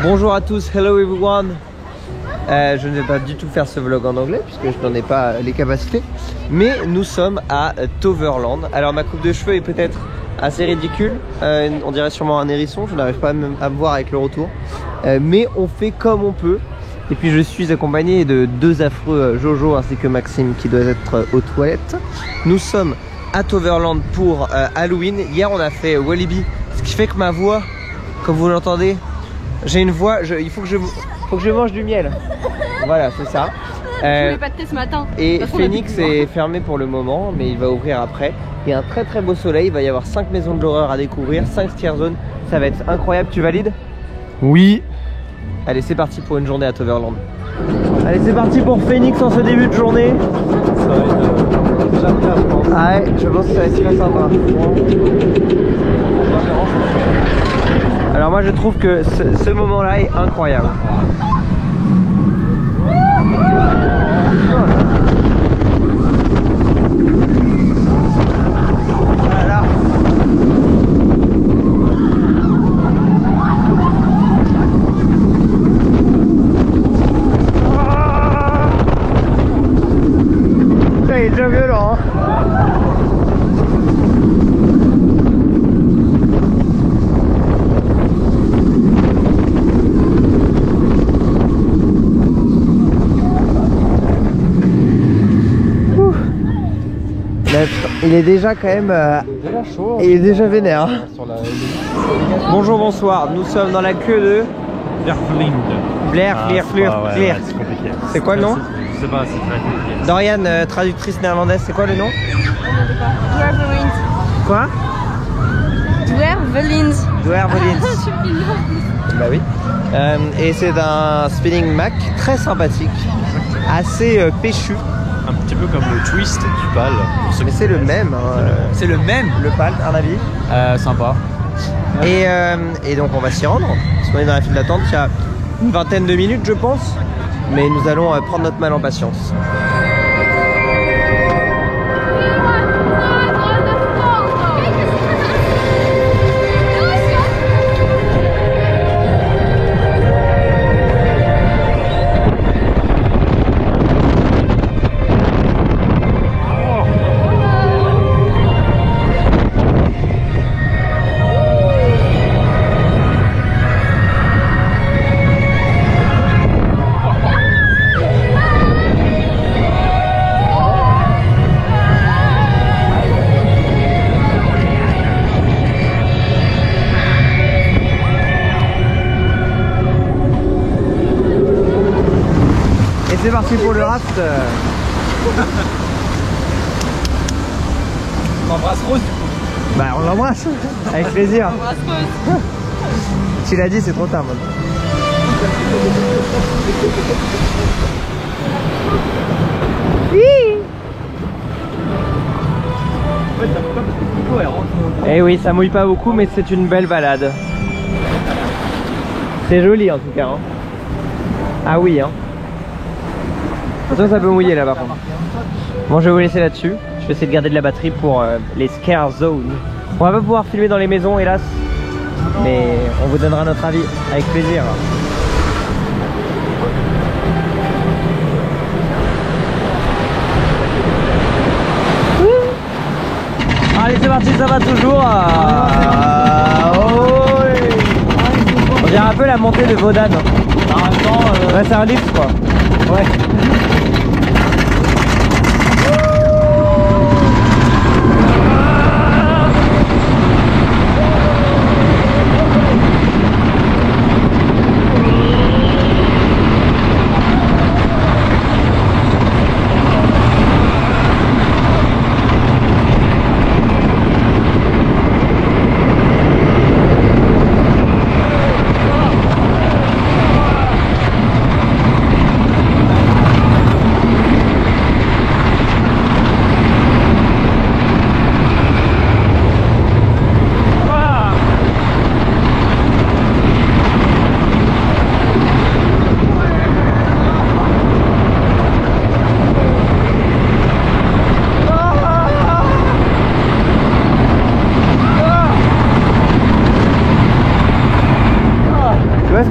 Bonjour à tous, hello everyone. Je ne vais pas du tout faire ce vlog en anglais puisque je n'en ai pas les capacités. Mais nous sommes à Toverland. Alors ma coupe de cheveux est peut-être assez ridicule. On dirait sûrement un hérisson, je n'arrive pas à me voir avec le retour. Mais on fait comme on peut. Et puis je suis accompagné de deux affreux Jojo ainsi que Maxime qui doit être aux toilettes. Nous sommes à Toverland pour Halloween. Hier on a fait Walibi, ce qui fait que ma voix, comme vous l'entendez, j'ai une voix, il faut que je mange du miel. Voilà, c'est ça. Je voulais pas de thé ce matin. Et Phoenix est fermé pour le moment, mais il va ouvrir après. Il y a un très très beau soleil, il va y avoir 5 maisons de l'horreur à découvrir, 5 scare zones. Ça va être incroyable, tu valides? Oui. Allez, c'est parti pour une journée à Toverland. Allez, c'est parti pour Phoenix en ce début de journée. Ça va être déjà bien, je pense. Ah ouais, je pense que ça va être très sympa. Alors moi je trouve que ce moment-là est incroyable. Voilà. Ça il est déjà violent, hein. Il est déjà quand même chaud. il est déjà vénère. Sur la... Bonjour, bonsoir. Nous sommes dans la queue de Blair. C'est compliqué. C'est quoi le nom? Je sais pas, c'est très compliqué. Dorian, traductrice néerlandaise, c'est quoi le nom? Dwervelins. Quoi? Dwervelins. Dwervelins. Bah oui. Et c'est un spinning Mac très sympathique, assez péchu. Un petit peu comme le twist du PAL. Mais c'est le même. Hein, c'est le même. Le PAL, un avis? Sympa. Et donc on va s'y rendre. Parce qu'on est dans la file d'attente. Il y a une vingtaine de minutes, je pense. Mais nous allons prendre notre mal en patience. C'est parti pour le raft. On embrasse Rose du coup. Bah on l'embrasse. Avec plaisir. On embrasse Rose. Tu l'as dit, c'est trop tard maintenant. Eh oui, ça mouille pas beaucoup, mais c'est une belle balade. C'est joli en tout cas. Hein. Ah oui, hein. Attention, ça peut mouiller là par contre. Bon, je vais vous laisser là-dessus. Je vais essayer de garder de la batterie pour les scare zones. On va pas pouvoir filmer dans les maisons hélas, mais on vous donnera notre avis avec plaisir. Allez, c'est parti, ça va toujours. On dirait un peu la montée de Vaudan. Ouais, c'est un lift quoi. Ouais.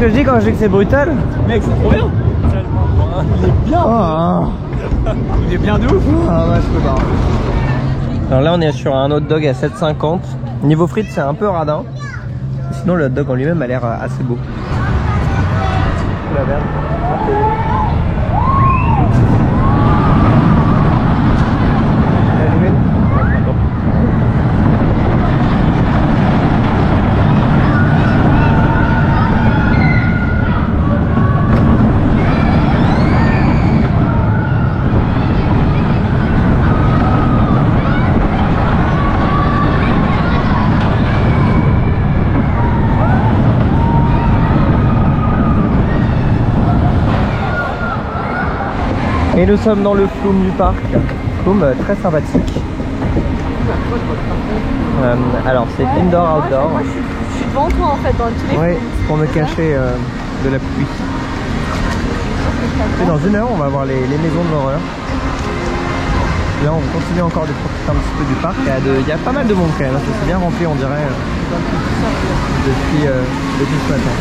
ce que je dis quand je dis que c'est brutal? Mec, c'est trop bien. Il est bien. Oh. Il est bien de ouf. Ah ouais, je peux pas. Alors là on est sur un hot dog à 7,50. Niveau frites c'est un peu radin. Sinon le hot dog en lui-même a l'air assez beau. La merde. Et nous sommes dans le Flume du parc. Flume très sympathique. Alors c'est indoor outdoor. Moi je suis devant toi en fait dans tous les Oui, films. pour me cacher de la pluie. Et dans 1 heure on va voir les maisons de l'horreur. Là on continue encore de profiter un petit peu du parc. Il y a pas mal de monde quand même. C'est bien rempli on dirait depuis ce matin.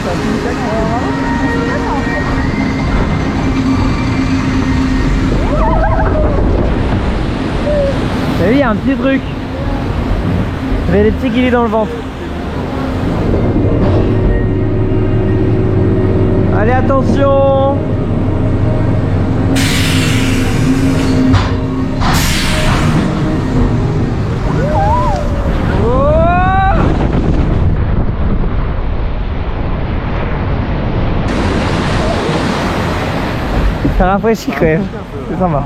T'as vu, il y a un petit truc. J'avais des petits guillis dans le ventre. Allez, attention! Ça rafraîchit quand même. C'est sympa.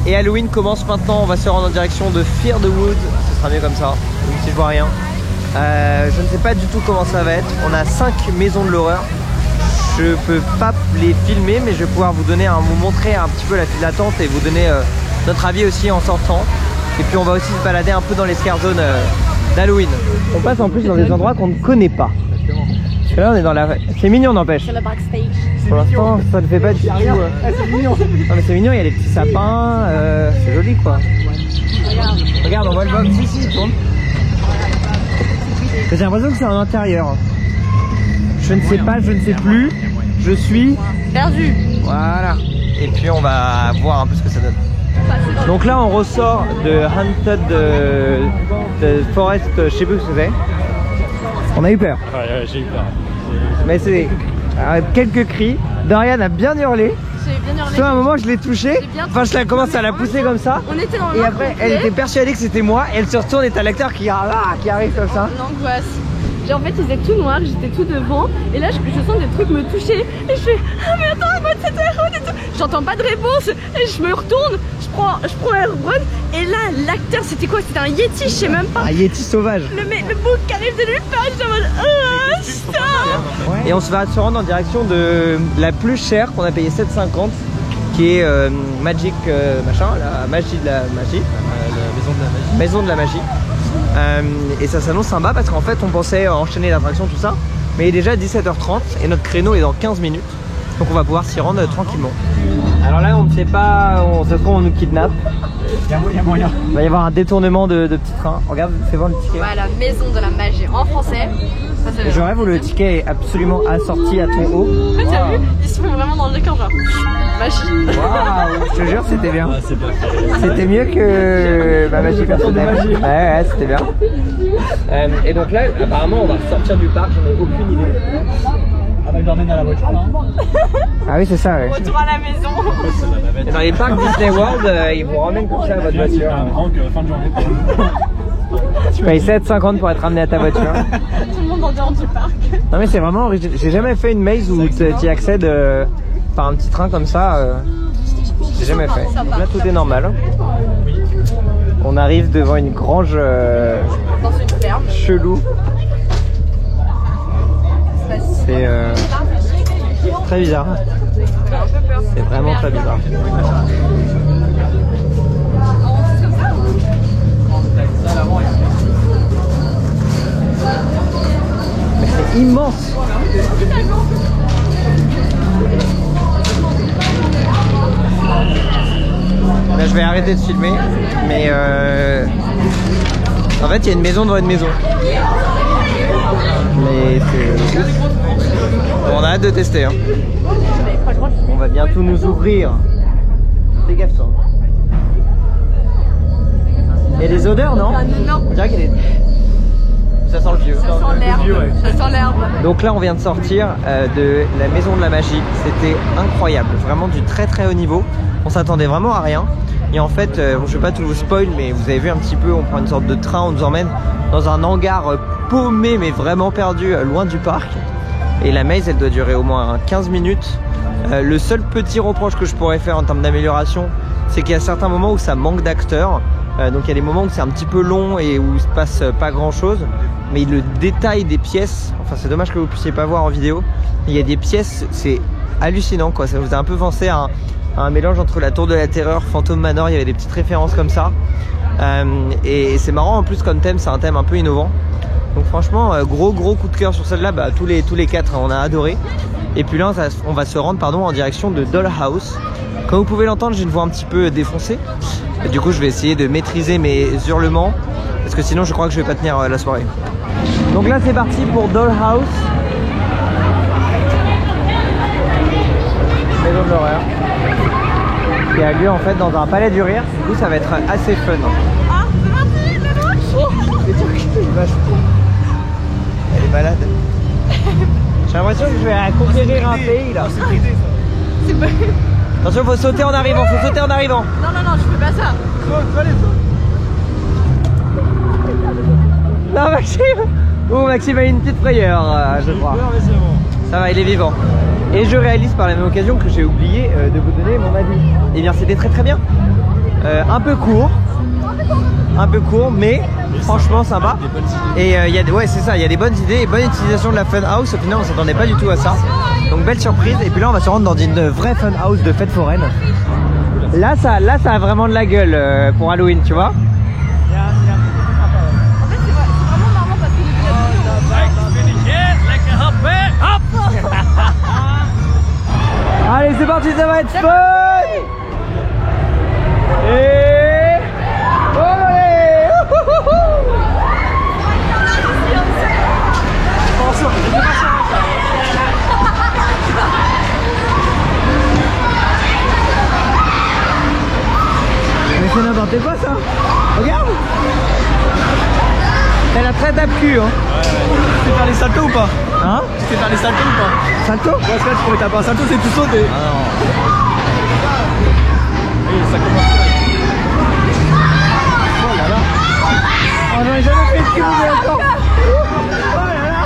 Et Halloween commence maintenant, on va se rendre en direction de Fear the Woods, ce sera mieux comme ça, même si je vois rien. Je ne sais pas du tout comment ça va être, on a 5 maisons de l'horreur. Je peux pas les filmer mais je vais pouvoir vous montrer un petit peu la file d'attente et vous donner notre avis aussi en sortant. Et puis on va aussi se balader un peu dans les scare zones d'Halloween. On passe en plus dans des endroits qu'on ne connaît pas. Parce que là on est dans la... C'est mignon n'empêche. C'est le backstage. Pour l'instant ça ne fait pas du tout... C'est mignon. Non mais c'est mignon, il y a les petits sapins, c'est joli quoi. Regarde, on voit le box ici, il tourne. J'ai l'impression que c'est en intérieur. Je ne sais pas, je ne sais plus. Je suis Perdu. Voilà. Et puis on va voir un peu ce que ça donne. Donc là on ressort de Haunted de Forest, je sais plus ce que c'est. On a eu peur. Ouais, j'ai eu peur. Mais c'est quelques cris. Dorian a bien hurlé. J'ai bien hurlé. Soit à un moment je l'ai touché. bien Enfin je l'ai commencé à la pousser comme ça. On était dans le Et noir après complet. elle était persuadée que c'était moi. Et elle se retourne et t'as l'acteur qui arrive comme ça. L'angoisse. En fait, il faisait tout noir, j'étais tout devant, et là je sens des trucs me toucher, et je fais ah mais attends, moi c'était j'entends pas de réponse, et je me retourne, je prends Airbrun, et là l'acteur c'était quoi? C'était un Yeti, je sais même pas. Un Yeti sauvage. Le bouc qui arrive de nulle part, j'étais en mode stop. Et on va se rendre en direction de la plus chère qu'on a payé 7,50 qui est Magic machin, la magie de la magie. La maison de la magie. Maison de la magie. Et ça s'annonce sympa parce qu'en fait on pensait enchaîner l'attraction tout ça, mais il est déjà 17h30 et notre créneau est dans 15 minutes. Donc on va pouvoir s'y rendre tranquillement. Alors là on ne sait pas, ça se trouve on nous kidnappe. Il y a moyen. Il va y avoir un détournement de petit train. Regarde, fais voir le ticket. Voilà, maison de la magie en français. Je rêve où le ticket est absolument assorti à ton haut. T'as vu? Ils se font vraiment dans le décor genre magie. Waouh, je te jure c'était bien. Ah, c'est bien. C'était mieux que ma magie personnelle. Ouais, c'était bien. Et donc là, apparemment, on va sortir du parc, j'en ai aucune idée. Ah bah il l'emmène à la voiture là. Ah oui, c'est ça, ouais. Retour à la maison. Et dans les parcs Disney World, ils vous ramènent comme ça à votre voiture. Fin de journée. Tu payes 7,50 pour être ramené à ta voiture. Tout le monde en dehors du parc. Non mais c'est vraiment original. J'ai jamais fait une maze où tu y accèdes par un petit train comme ça. J'ai jamais fait. Donc là tout est normal. On arrive devant une grange Dans une ferme. chelou. C'est très bizarre. C'est vraiment très bizarre. Mais c'est immense. Là je vais arrêter de filmer. Mais en fait il y a une maison devant une maison. Mais c'est... Bon, on a hâte de tester. Hein. On va bientôt nous ouvrir. Fais gaffe toi. Il y a des odeurs, non? Non. On dirait qu'il y a des... Ça sent le vieux. Ça sent l'herbe. Ouais. Ça sent l'herbe. Donc là on vient de sortir de la Maison de la Magie. C'était incroyable, vraiment du très très haut niveau. On s'attendait vraiment à rien. Et en fait, bon, je vais pas tout vous spoil, mais vous avez vu un petit peu, on prend une sorte de train, on nous emmène dans un hangar paumé mais vraiment perdu, loin du parc. Et la maze elle doit durer au moins 15 minutes. Le seul petit reproche que je pourrais faire en termes d'amélioration, c'est qu'il y a certains moments où ça manque d'acteurs. Donc il y a des moments où c'est un petit peu long et où il se passe pas grand chose. Mais le détail des pièces, enfin c'est dommage que vous puissiez pas voir en vidéo. Il y a des pièces, c'est hallucinant quoi. Ça vous a un peu pensé à un mélange entre la Tour de la Terreur, Phantom Manor. Il y avait des petites références comme ça. Et c'est marrant en plus comme thème, c'est un thème un peu innovant. Donc franchement, gros coup de cœur sur celle-là. Bah, tous les quatre, on a adoré. Et puis là, on va se rendre en direction de Dollhouse. Comme vous pouvez l'entendre, j'ai une voix un petit peu défoncée. Et du coup, je vais essayer de maîtriser mes hurlements. Parce que sinon, je crois que je vais pas tenir la soirée. Donc là, c'est parti pour Dollhouse. Maison de l'horreur. Qui a lieu en fait dans un palais du rire. Du coup, ça va être assez fun. Ah, c'est parti, le match. Elle est malade. J'ai l'impression que je vais conquérir un pays là. C'est pas... Attention, faut sauter en arrivant, Non, je fais pas ça. Non, Maxime. Oh, Maxime a une petite frayeur, je crois. Ça va, il est vivant. Et je réalise par la même occasion que j'ai oublié de vous donner mon avis. Eh bien, c'était très bien. Un peu court, mais franchement sympa. Et ouais, c'est ça, il y a des bonnes idées et bonne utilisation de la fun house. Au final, on s'attendait pas du tout à ça. Donc belle surprise. Et puis là, on va se rendre dans une vraie fun house de fête foraine. Là, ça a vraiment de la gueule pour Halloween, tu vois. En fait, c'est vraiment marrant parce que Allez, c'est parti, ça va être fun. Et... Allez. Mais c'est n'importe quoi ça. Regarde. Elle a très tape-cul hein. Tu sais faire les saltos ou pas? Hein? Tu sais faire les saltos ou pas? Salto? Ouais, parce que là, tu pourrais taper un salto, c'est tout sauter. Ah non. Oui, ça commence. Oh là là. Oh, j'en ai jamais fait de cul encore. Oh là là.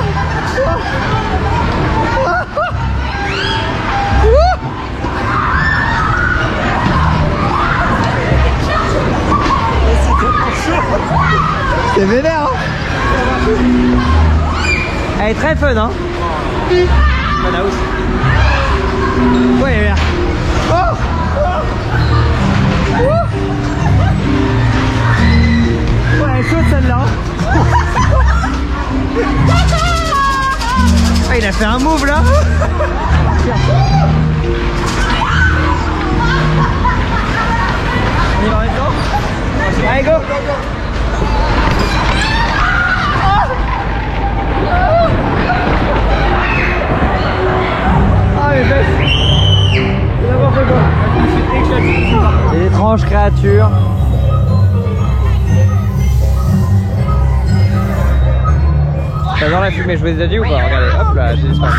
C'est vénère hein. Elle est très fun hein. Fun house. Ouais, elle est bien. Oh. Ouais, elle est chaude celle-là. Ah, il a fait un move là. On y va maintenant. Allez, go. Ah, mes fesses. C'est n'importe quoi. Des étranges créatures. J'adore la fumée, je vous ai dit ou pas? Regardez, hop là, j'ai disparu.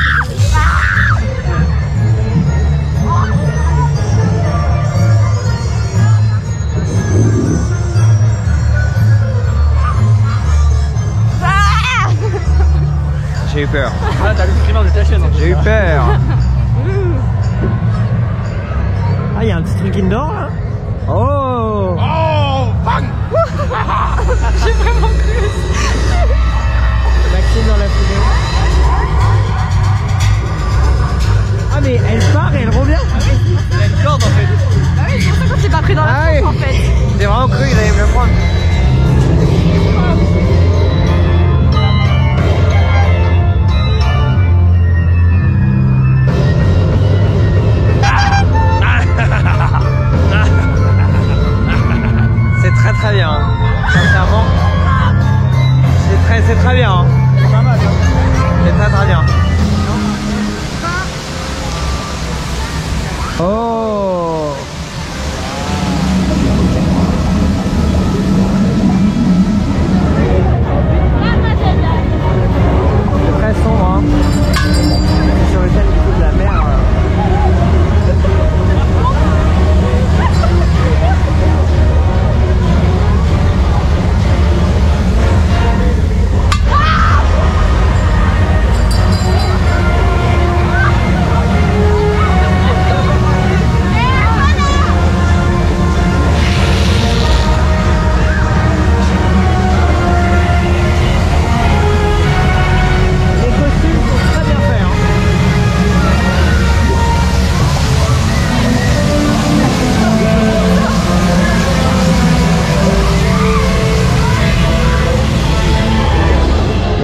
J'ai eu peur. Ah, t'as le streamer de ta chaîne. J'ai eu peur. Ah, il y a un petit truc indoor là. Oh. Oh, bang. j'ai vraiment cru. Maxime dans la fumée. Ah mais elle part et elle revient. Il a une corde en fait. Bah oui, c'est pour ça qu'on s'est pas pris dans la Ah tronche oui. en fait. J'ai vraiment cru qu'il allait me le prendre. Très bien, hein. Sincèrement, c'est très bien. Hein. Pas mal, hein. Oh. C'est très sombre, hein. Sur le thème de la mer.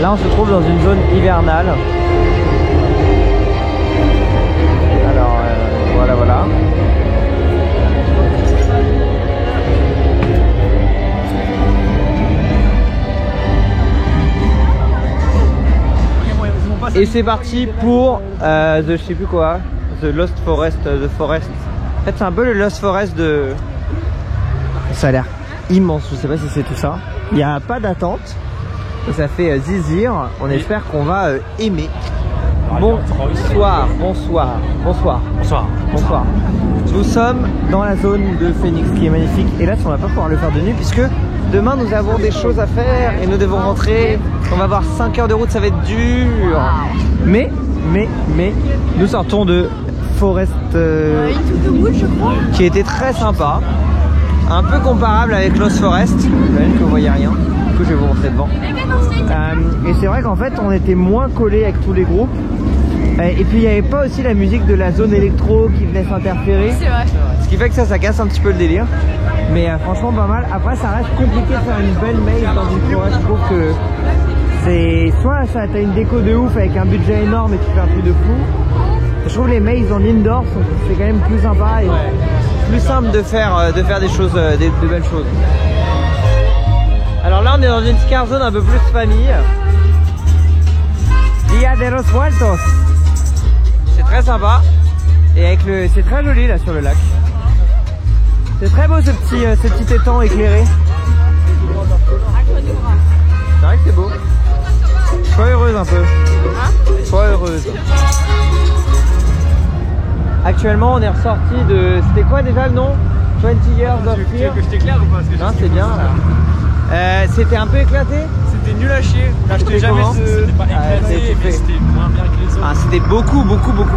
Là on se trouve dans une zone hivernale. Alors voilà voilà. Et c'est parti pour The je sais plus quoi, The Lost Forest, The Forest. En fait c'est un peu le Lost Forest de... Ça a l'air immense, je sais pas si c'est tout ça. Il n'y a pas d'attente. Ça fait zizir, on espère qu'on va aimer. Bonsoir, bonsoir, bonsoir. Bonsoir. Bonsoir. Nous sommes dans la zone de Phoenix qui est magnifique. Et là, on va pas pouvoir le faire de nuit puisque demain nous avons des choses à faire et nous devons rentrer. On va avoir 5 heures de route, ça va être dur. Mais, nous sortons de Forest qui était très sympa. Un peu comparable avec Lost Forest. J'imagine que vous voyez rien. Du coup, je vais vous montrer devant. Et c'est vrai qu'en fait, on était moins collés avec tous les groupes. Et puis, il n'y avait pas aussi la musique de la zone électro qui venait s'interférer. C'est vrai. Ce qui fait que ça casse un petit peu le délire. Mais franchement, pas mal. Après, ça reste compliqué de faire une belle maze dans une forêt. Je trouve que c'est soit ça, t'as une déco de ouf avec un budget énorme et tu fais un truc de fou. Je trouve les mazes en indoor, c'est quand même plus sympa et plus simple de faire des choses, de belles choses. Alors là, on est dans une scare zone un peu plus famille. Dia de los Muertos. C'est très sympa et avec c'est très joli là sur le lac. C'est très beau ce petit étang éclairé. C'est vrai que c'est beau. Sois heureuse un peu. Sois heureuse. Actuellement, on est ressorti de... C'était quoi déjà le nom? 20 Years of Fear. Que je t'éclaire ou pas? Non, c'est bien là. C'était un peu éclaté? C'était nul à chier. Là, je t'ai jamais... C'était pas éclaté, mais c'était moins bien que les autres. Ah, c'était beaucoup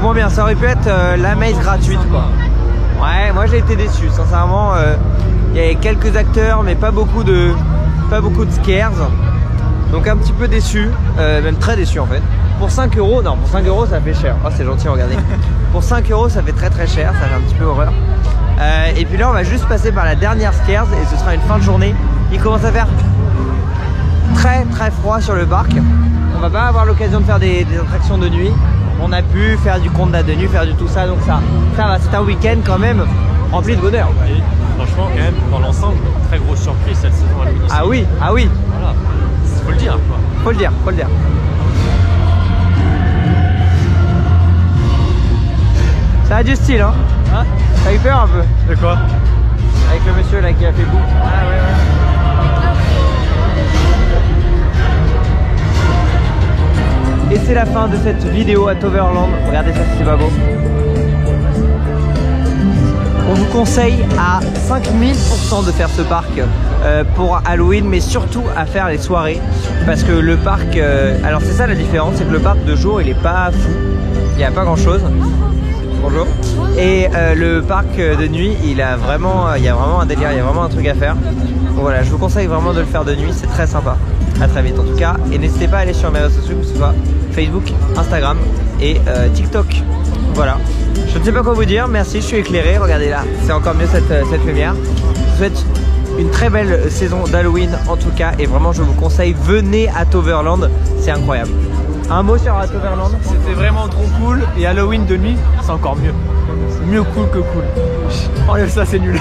moins bien. Ça aurait pu être la maze gratuite quoi. Ouais, moi j'ai été déçu. Sincèrement, il y avait quelques acteurs, mais pas beaucoup de scares. Donc un petit peu déçu, même très déçu en fait. Pour 5 euros, non, pour 5 euros ça fait cher. Oh, c'est gentil, regardez. Pour 5 euros ça fait très cher, ça fait un petit peu horreur. Et puis là on va juste passer par la dernière scares et ce sera une fin de journée. Il commence à faire très froid sur le parc. On va pas avoir l'occasion de faire des attractions de nuit. On a pu faire du conte de nuit, faire du tout ça, donc ça va, c'est un week-end quand même rempli de bonheur. Et franchement quand même dans l'ensemble, très grosse surprise cette saison à Halloween. Ah oui, ah oui. Voilà, faut le dire quoi. Faut le dire. Ça a du style hein. Ça a eu peur un peu. De quoi? Avec le monsieur là qui a fait boum. Ah ouais. Et c'est la fin de cette vidéo à Toverland. Regardez ça si c'est pas beau. On vous conseille à 5000% de faire ce parc pour Halloween, mais surtout à faire les soirées. Parce que le parc, alors c'est ça la différence, c'est que le parc de jour il est pas fou. Il n'y a pas grand chose. Bonjour. Et le parc de nuit, il y a vraiment un délire, il y a vraiment un truc à faire. Donc voilà, je vous conseille vraiment de le faire de nuit, c'est très sympa. À très vite en tout cas. Et n'hésitez pas à aller sur mes réseaux sociaux, que ce soit Facebook, Instagram et TikTok. Voilà. Je ne sais pas quoi vous dire, merci, je suis éclairé. Regardez là, c'est encore mieux cette lumière. Je vous souhaite une très belle saison d'Halloween en tout cas. Et vraiment, je vous conseille, venez à Toverland, c'est incroyable. Un mot sur Toverland? C'était vraiment trop cool et Halloween de nuit, c'est encore mieux. Mieux cool que cool. Enlève ça, c'est nul.